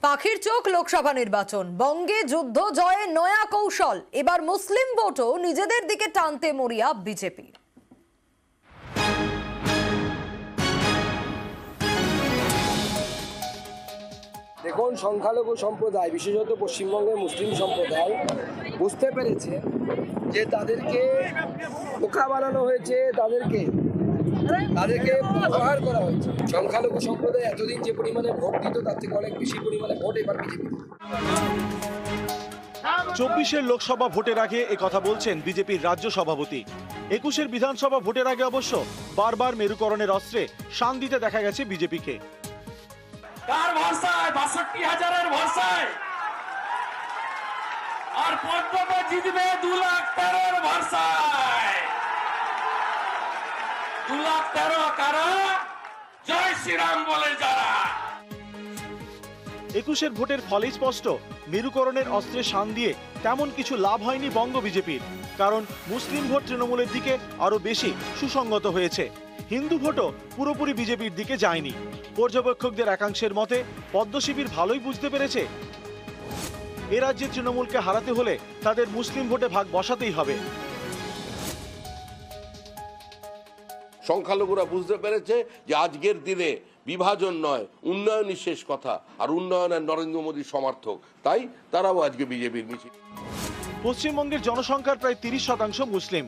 পাখির চোখ লোকসভা নির্বাচন, বঙ্গে যুদ্ধ জয়ে নয়া কৌশল। এবার মুসলিম ভোটও নিজেদের দিকে টানতে মরিয়া বিজেপি। দেখুন, সংখ্যালঘু সম্প্রদায় বিশেষত পশ্চিমবঙ্গের মুসলিম সম্প্রদায় বুঝতে পেরেছে যে তাদেরকে বোকা বানানো হয়েছে, তাদেরকে ব্যবহার করা হয়েছে। সংখ্যালঘু সম্প্রদায় এতদিন যে পরিমাণে ভোট দিত তার থেকে অনেক বেশি পরিমাণে ভোট এবার বিজেপি। 24-এর লোকসভা ভোটের আগে কথা বলছেন বিজেপির রাজ্য সভাপতি। 21-এর বিধানসভা ভোটের আগে অবশ্য বারবার মেরুকরণের অস্ত্রে শান দিতে দেখা গেছে বিজেপিকে। কার ভরসায়? 62,000-এর ভরসায়। আর পদ্মে জিতবে 2,13,000-এর ভরসায়। 2,13,000 কারা? জয় শ্রীরাম বলে যারা। 21-এর ভোটের ফলেই স্পষ্ট, মেরুকরণের অস্ত্রে শান দিয়ে তেমন কিছু লাভ হয়নি বঙ্গ বিজেপির। কারণ মুসলিম ভোট তৃণমূলের দিকে আরো বেশি সুসংগত হয়েছে, হিন্দু ভোটও পুরোপুরি বিজেপির দিকে যায়নি। পর্যবেক্ষকদের একাংশের মতে পদ্ম শিবির ভালোই বুঝতে পেরেছে এ রাজ্যে তৃণমূলকে হারাতে হলে তাদের মুসলিম ভোটে ভাগ বসাতেই হবে। সংখ্যালঘুরা বুঝতে পেরেছে যে আজকের দিনে বিভাজন নয়, উন্নয়নই শেষ কথা, আর উন্নয়নের নরেন্দ্র মোদীর সমর্থক, তাই তারাও আজকে বিজেপির মিছিল। পশ্চিমবঙ্গের জনসংখ্যার প্রায় 30% মুসলিম,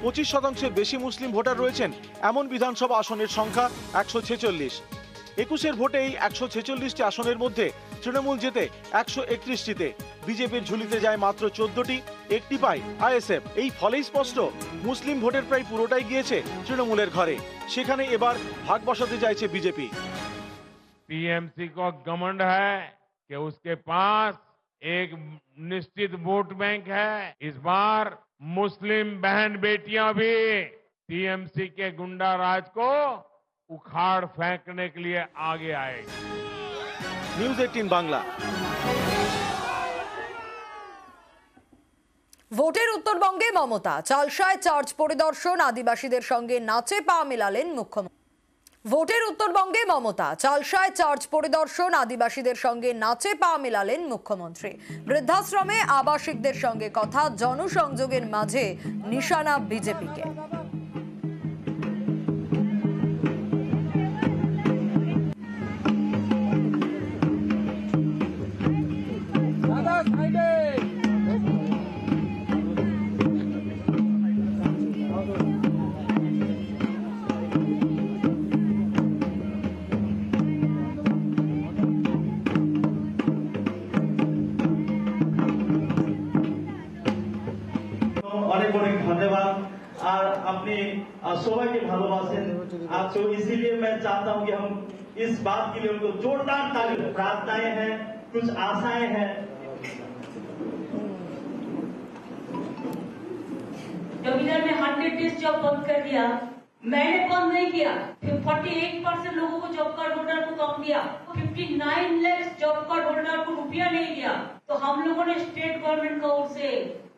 25%-এর বেশি মুসলিম ভোটার রয়েছেন এমন বিধানসভা আসনের সংখ্যা 146। 21-এর ভোটে এই 146টি আসনের মধ্যে তৃণমূল জেতে 131টিতে, বিজেপির ঝুলিতে যায় মাত্র 14টি, একটি পায় আইএসএফ। এই ফলেই স্পষ্ট, মুসলিম ভোটের প্রায় পুরোটাই গিয়েছে তৃণমূলের ঘরে। সেখানে এবার ভাগ বসাতে চাইছে বিজেপি। टीएमसी को घमंड है कि उसके पास एक निश्चित वोट बैंक है। इस बार मुस्लिम बहन बेटियां भी टीएमसी के गुंडा राज को उखाड़ फेंकने के लिए आगे आएगी। নিউজ 18 বাংলা। ভোটের উত্তরবঙ্গে মমতা, চালসায় চার্চ পরিদর্শন, আদিবাসীদের সঙ্গে নাচে পা মেলালেন মুখ্যমন্ত্রী। ভোটের উত্তরবঙ্গে মমতা, চালসায় চার্চ পরিদর্শন, আদিবাসীদের সঙ্গে নাচে পা মেলালেন মুখ্যমন্ত্রী। বৃদ্ধাশ্রমে আবাসিকদের সঙ্গে কথা, জনসংযোগের মাঝে নিশানা বিজেপিকে। অনেক অনেক ধন্যবাদ। আর আপনি সবাইকে ভালোবাসেন, আর तो इसीलिए मैं चाहता हूं कि हम इस बात के लिए उनको जोरदार ताली। प्रार्थनाएं हैं, कुछ आशाएं हैं। जब इधर में 100 डेज जॉब बंद कर दिया, मैंने बंद नहीं किया। 48% लोगों को जॉब कार्ड होल्डर को कम दिया, 59 लाख जॉब कार्ड होल्डर को रुपया नहीं दिया। तो हम लोगों ने स्टेट गवर्नमेंट का ओर से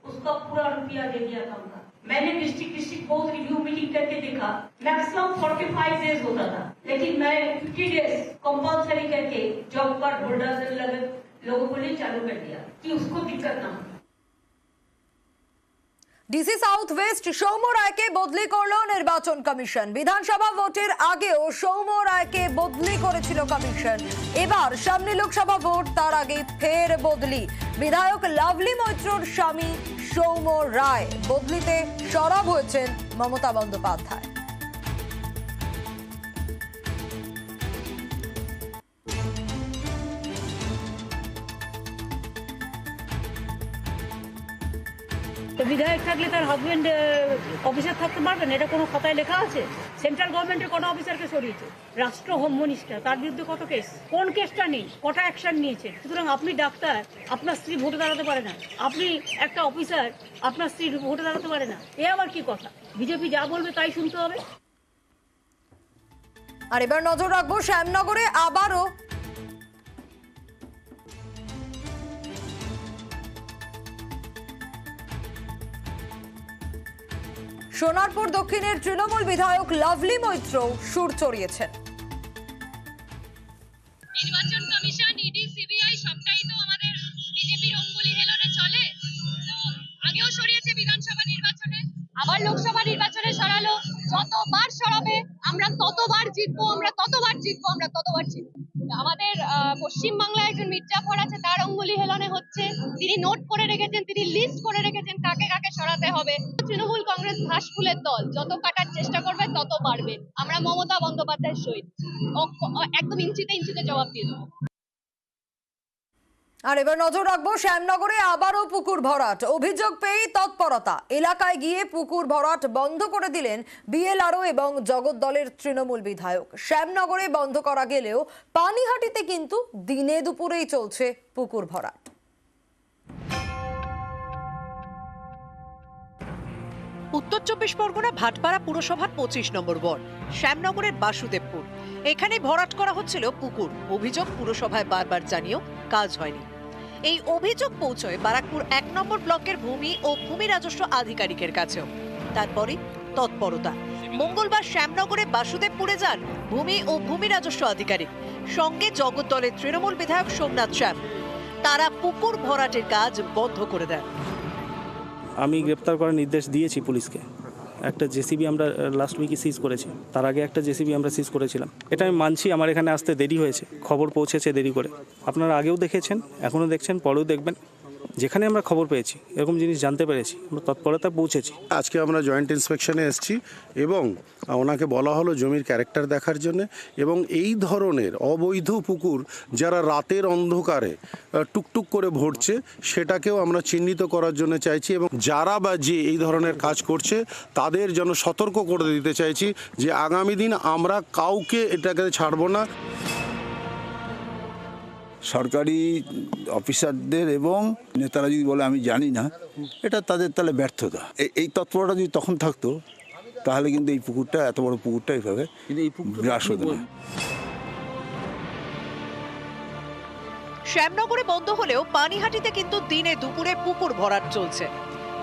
उसका पूरा रुपया दे दिया था उनका। मैंने डिस्ट्रिक्ट बहुत रिव्यू मीटिंग करके देखा, मैक्सिमम 45 डेज होता था, लेकिन मैं 50 डेज कंपल्सरी करके जॉब कार्ड होल्डर से लगे लोगों को लिए चालू कर दिया कि उसको दिक्कत ना हो। ডিসি সাউথ ওয়েস্ট সৌম্য রায়কে বদলি করল নির্বাচন কমিশন। বিধানসভা ভোটের আগেও সৌম্য রায়কে বদলি করেছিল কমিশন। এবার সামনে লোকসভা ভোট, তার আগে ফের বদলি। বিধায়ক লাভলি মৈত্রর স্বামী সৌম্য রায় বদলিতে সরব হয়েছেন মমতা বন্দ্যোপাধ্যায়। তো বিধায়ক থাকলে তার হাজবেন্ড অফিসার থাকতে পারবেন? এটা কোনো খাতায় লেখা আছে? সেন্ট্রাল গভর্নমেন্টের কটা অফিসারকে সরিয়েছে? রাষ্ট্র হোম মিনিস্টার, তার বিরুদ্ধে কত কেস? কোন কেসটা নেই? কটা অ্যাকশন নিয়েছে? সুতরাং আপনি ডাক্তার, আপনার স্ত্রী ভোটে দাঁড়াতে পারে না। আপনি একটা অফিসার, আপনার স্ত্রী ভোটে দাঁড়াতে পারে না। এ আবার কি কথা? বিজেপি যা বলবে তাই শুনতে হবে। আর এবার নজর রাখবো শ্যামনগরে আবারও সোনারপুর দক্ষিণের তৃণমূল বিধায়ক লাভলি মৈত্র সুর চড়িয়েছেন। নির্বাচন কমিশন কমিশন, ইডি, সিবিআই সবটাই তো আমাদের বিজেপির অঙ্গুলি হেলনে চলে। তো আগেও সরিয়েছে বিধানসভা নির্বাচনে, আবার লোকসভা নির্বাচনে সরালো। যতবার সরাবে আমরা ততবার জিতবো, আমরা ততবার জিতবো, আমরা ততবার জিতবো। আমাদের পশ্চিমবাংলায় একজন মির্জাফর আছে, তার অঙ্গুলি হেলনে হচ্ছে। তিনি নোট করে রেখেছেন, তিনি লিস্ট করে রেখেছেন কাকে কাকে সরাতে হবে। তৃণমূল কংগ্রেস ঘাসফুলের দল, যত কাটার চেষ্টা করবে তত পারবে। আমরা মমতা বন্দ্যোপাধ্যায়ের সহিত একদম ইঞ্চিতে ইঞ্চিতে জবাব দিয়ে দেবো। আর এবার নজর রাখবো শ্যামনগরে আবারও পুকুর ভরাট। অভিযোগ পেয়েই তৎপরতা, এলাকায় গিয়ে পুকুর ভরাট বন্ধ করে দিলেন বিএলআরও এবং জগদ্দলের তৃণমূল বিধায়ক। শ্যামনগরে বন্ধ করা গেলেও পানিহাটিতে কিন্তু দিনে দুপুরেই চলছে পুকুর ভরাট। উত্তর 24 পরগনা ভাটপাড়া পুরসভার 25 নম্বর ওয়ার্ড শ্যামনগরের বাসুদেবপুর, এখানে ভরাট করা হচ্ছিল পুকুর। অভিযোগ পুরসভায় বারবার জানিয়েও কাজ হয়নি। এই অভিযোগ পৌঁছয় বারাকপুর 1 নম্বর ব্লকের ভূমি ও ভূমি রাজস্ব আধিকারিকের কাছেও। তারপরে তৎপরতা। মঙ্গলবার শ্যামনগরে বাসুদেবপুরে যান ভূমি ও ভূমি রাজস্ব আধিকারিক, সঙ্গে জগদ্দলের তৃণমূল বিধায়ক সোমনাথ শ্যাম। তারা পুকুর ভরাটের কাজ বন্ধ করে দেন। আমি গ্রেপ্তার করার নির্দেশ দিয়েছি পুলিশকে। একটা জেসিবি আমরা লাস্ট উইকে সিজ করেছি, তার আগে একটা জেসিবি আমরা সিজ করেছিলাম। এটা আমি মানছি, আমার এখানে আসতে দেরি হয়েছে, খবর পৌঁছেছে দেরি করে। আপনারা আগেও দেখেছেন, এখনও দেখছেন, পরেও দেখবেন। যেখানে আমরা খবর পেয়েছি, এরকম জিনিস জানতে পেরেছি, আমরা তৎপরতা পৌঁছেছি। আজকে আমরা জয়েন্ট ইন্সপেকশনে এসেছি এবং ওনাকে বলা হলো জমির ক্যারেক্টার দেখার জন্য, এবং এই ধরনের অবৈধ পুকুর যারা রাতের অন্ধকারে টুকটুক করে ভরছে সেটাকেও আমরা চিহ্নিত করার জন্য চাইছি, এবং যারা বা যে এই ধরনের কাজ করছে তাদের জন্য সতর্ক করে দিতে চাইছি যে আগামী দিন আমরা কাউকে এটাকে ছাড়বো না। সরকারি অফিসারদের এবং নেতারা যদি বলে আমি জানি না, এটা তাদের তাহলে ব্যর্থতা। এই তৎপরতা যদি তখন থাকতো তাহলে কিন্তু এই পুকুরটা, এত বড় পুকুরটা এইভাবে গ্রাস হতো না। শ্যামনগরে বন্ধ হলেও পানিহাটিতে কিন্তু দিনে দুপুরে পুকুর ভরাট চলছে।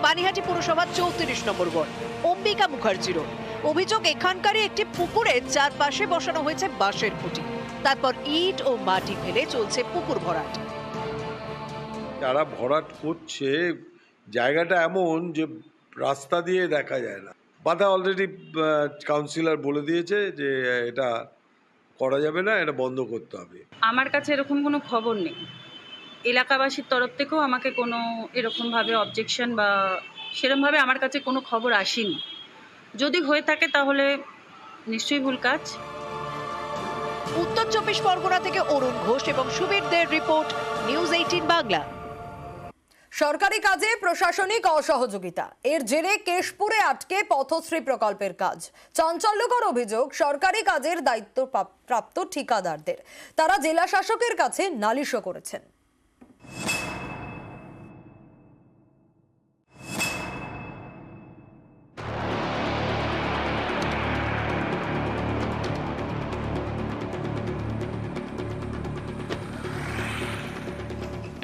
পানিহাটি পুরসভার 34 নম্বর ওয়ার্ড অম্বিকা মুখার্জি রোড। অভিযোগ এখানকারই একটি পুকুরের চারপাশে বসানো হয়েছে বাঁশের খুঁটি, তারপর ইট ও মাটি ফেলে চলছে পুকুর ভরাট। যারা ভরাট করছে জায়গাটা এমন যে রাস্তা দিয়ে দেখা যায় না। বাধা অলরেডি কাউন্সিলর বলে দিয়েছে যে এটা করা যাবে না, এটা বন্ধ করতে হবে। আমার কাছে এরকম কোনো খবর নেই, এলাকাবাসীর তরফ থেকেও আমাকে কোনো এরকমভাবে অবজেকশন বা সেরকমভাবে আমার কাছে কোনো খবর আসেনি। যদি হয়ে থাকে তাহলে নিশ্চয়ই ভুল কাজ। উত্তর 24 পরগনা থেকে অরুণ ঘোষ এবং সুবীর দের রিপোর্ট, নিউজ 18 বাংলা। সরকারি কাজে প্রশাসনিক অসহযোগিতা, এর জেরে কেশপুরে আটকে পথশ্রী প্রকল্পের কাজ। চাঞ্চল্যকর অভিযোগ সরকারি কাজের দায়িত্ব প্রাপ্ত ঠিকাদারদের। তারা জেলা শাসকের কাছে নালিশও করেছেন।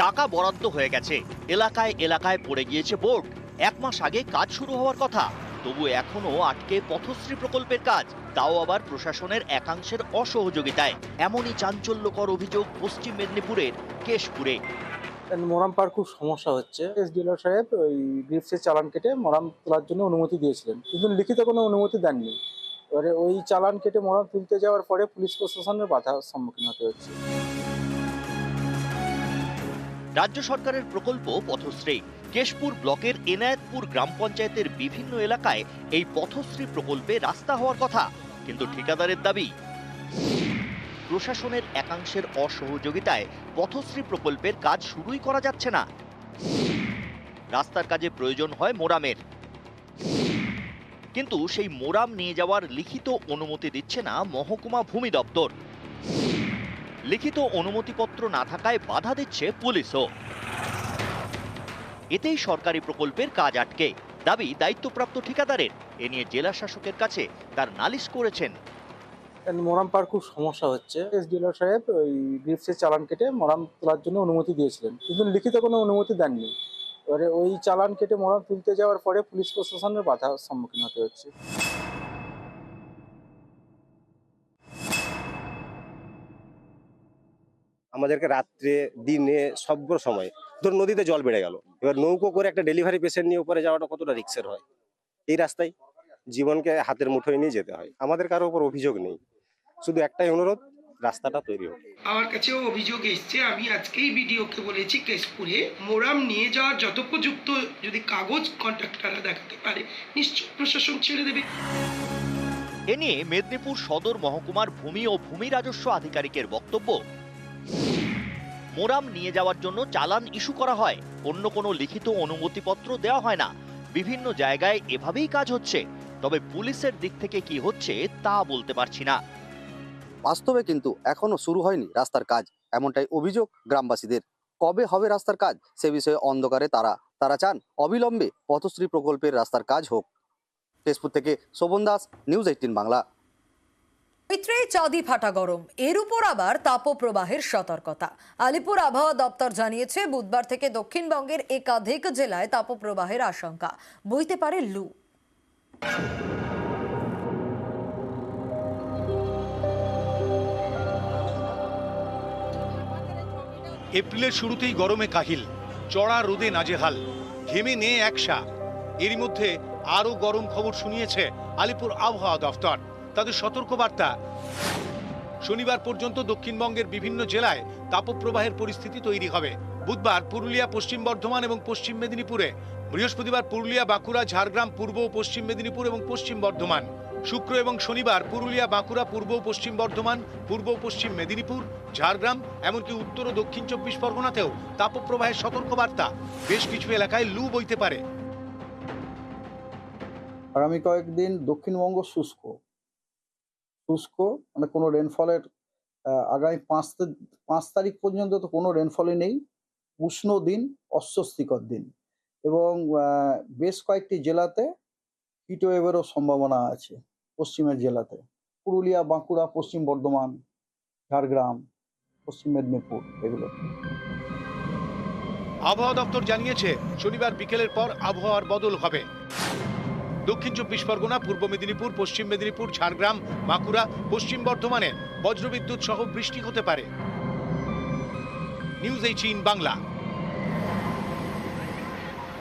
টাকা বরাদ্দ হয়ে গেছে, এলাকায় এলাকায় পড়ে গিয়েছে বোর্ড। 1 মাস আগে কাজ শুরু হওয়ার কথা, তবু এখনো আটকে পথশ্রী প্রকল্পের কাজ, তাও আবার প্রশাসনের একাংশের অসহযোগিতায়। এমনই চাঞ্চল্যকর অভিযোগ পশ্চিম মেদিনীপুরের কেশপুরে। মোরাম পার খুব সমস্যা হচ্ছে। এসডিএলও সাহেব ওই গ্রিপসের চালান কেটে মোরাম তোলার জন্য অনুমতি দিয়েছিলেন, কিন্তু লিখিত কোনো অনুমতি দেননি। এবারে ওই চালান কেটে মোরাম তুলতে যাওয়ার পরে পুলিশ প্রশাসনের বাধার সম্মুখীন হতে হচ্ছে। রাজ্য সরকারের প্রকল্প পথশ্রী। কেশপুর ব্লকের এনায়েতপুর গ্রাম পঞ্চায়েতের বিভিন্ন এলাকায় এই পথশ্রী প্রকল্পে রাস্তা হওয়ার কথা, কিন্তু ঠিকাদারের দাবি প্রশাসনের একাংশের অসহযোগিতায় পথশ্রী প্রকল্পের কাজ শুরুই করা যাচ্ছে না। রাস্তার কাজে প্রয়োজন হয় মোরামের, কিন্তু সেই মোরাম নিয়ে যাওয়ার লিখিত অনুমতি দিচ্ছে না মহকুমা ভূমি দপ্তর। লিখিত অনুমতিপত্র না থাকায় বাধা দিচ্ছে পুলিশও। এতেই সরকারি প্রকল্পের কাজ আটকে। দাবি দায়িত্বপ্রাপ্ত ঠিকাদারের। এ নিয়ে জেলা শাসকের কাছে তার নালিশ করেছেন। মোরাম পার খুব সমস্যা হচ্ছে। এসডিএলও সাহেব ওই গ্রিপসের চালান কেটে মোরাম তোলার জন্য অনুমতি দিয়েছিলেন, কিন্তু লিখিত কোনো অনুমতি দেননি। এবারে ওই চালান কেটে মোরাম তুলতে যাওয়ার পরে পুলিশ প্রশাসনের বাধার সম্মুখীন হতে হচ্ছে। আমাদেরকে রাত্রে দিনে সব সময় ধর নদীতে জল বেড়ে গেল, এবার নৌকো করে একটা ডেলিভারি পেশেন্ট নিয়ে উপরে যাওয়াটা কতটা রিস্কের হয়। এই রাস্তায় জীবনকে হাতের মুঠোয় নিয়ে যেতে হয়। আমাদের কারো উপর অভিযোগ নেই, শুধু একটাই অনুরোধ, রাস্তাটা তৈরি হোক। আমার কাছেও অভিযোগ এসছে, আমি আজকেই বিডিওকে বলেছি কেশপুরে মোরাম নিয়ে যাওয়ার যথোপযুক্ত যদি কাগজ কন্ট্রাক্টররা দেখাতে পারে নিশ্চয় প্রশাসন ছেড়ে দেবে। এ নিয়ে মেদিনীপুর সদর মহকুমার ভূমি ও ভূমি রাজস্ব আধিকারিকের বক্তব্য, মোরাম নিয়ে যাওয়ার জন্য চালান ইস্যু করা হয়, অন্য কোনো লিখিত অনুমতিপত্র দেওয়া হয় না। বিভিন্ন জায়গায় এভাবেই কাজ হচ্ছে, তবে পুলিশের দিক থেকে কি হচ্ছে তা বলতে পারছি না। বাস্তবে কিন্তু এখনো শুরু হয়নি রাস্তার কাজ, এমনটাই অভিযোগ গ্রামবাসীদের। কবে হবে রাস্তার কাজ সে বিষয়ে অন্ধকারে তারা চান অবিলম্বে পথশ্রী প্রকল্পের রাস্তার কাজ হোক। কেশপুর থেকে শোভন দাস, নিউজ 18 বাংলা। চৈত্রে চাঁদি ফাটা গরম, এর উপর আবার তাপপ্রবাহের সতর্কতা। আলিপুর আবহাওয়া দপ্তর জানিয়েছে বুধবার থেকে দক্ষিণবঙ্গের একাধিক জেলায় তাপপ্রবাহের আশঙ্কা, বইতে পারে লু। এপ্রিলের শুরুতেই গরমে কাহিল, চড়া রোদে নাজেহাল, ঘেমে নে একসা। এরই মধ্যে আরও গরম খবর শুনিয়েছে আলিপুর আবহাওয়া দফতর। তাদের সতর্কবার্তা, শনিবার পর্যন্ত দক্ষিণবঙ্গের বিভিন্ন জেলায় তাপপ্রবাহের পরিস্থিতি তৈরি হবে। বুধবার পুরুলিয়া, পশ্চিম বর্ধমান এবং পশ্চিম মেদিনীপুরে, বৃহস্পতিবার পুরুলিয়া, বাঁকুড়া, ঝাড়গ্রাম, পূর্ব ও পশ্চিম মেদিনীপুর এবং পশ্চিম বর্ধমান, শুক্র এবং শনিবার পুরুলিয়া, বাঁকুড়া, পূর্ব ও পশ্চিম বর্ধমান, পূর্ব ও পশ্চিম মেদিনীপুর, ঝাড়গ্রাম এমনকি উত্তর ও দক্ষিণ 24 পরগনাতেও তাপপ্রবাহের সতর্কবার্তা। বেশ কিছু এলাকায় লু বইতে পারে। আগামী কয়েকদিন দক্ষিণবঙ্গ শুষ্ক মানে কোনো রেনফলের আগামী 5 তারিখ পর্যন্ত তো কোনো রেনফলই নেই। উষ্ণ দিন, অস্বস্তিকর দিন, এবং বেশ কয়েকটি জেলাতে হিটওয়েভেরও সম্ভাবনা আছে। পশ্চিমের জেলাতে পুরুলিয়া, বাঁকুড়া, পশ্চিম বর্ধমান, ঝাড়গ্রাম, পশ্চিম মেদিনীপুর এগুলো। আবহাওয়া দপ্তর জানিয়েছে শনিবার বিকেলের পর আবহাওয়ার বদল হবে। দক্ষিণ 24 পরগনা, পূর্ব মেদিনীপুর, পশ্চিম মেদিনীপুর, ঝাড়গ্রাম, বাঁকুড়া, পশ্চিম বর্ধমানে বজ্রবিদ্যুৎ সহ বৃষ্টি হতে পারে। নিউজ 18 বাংলা।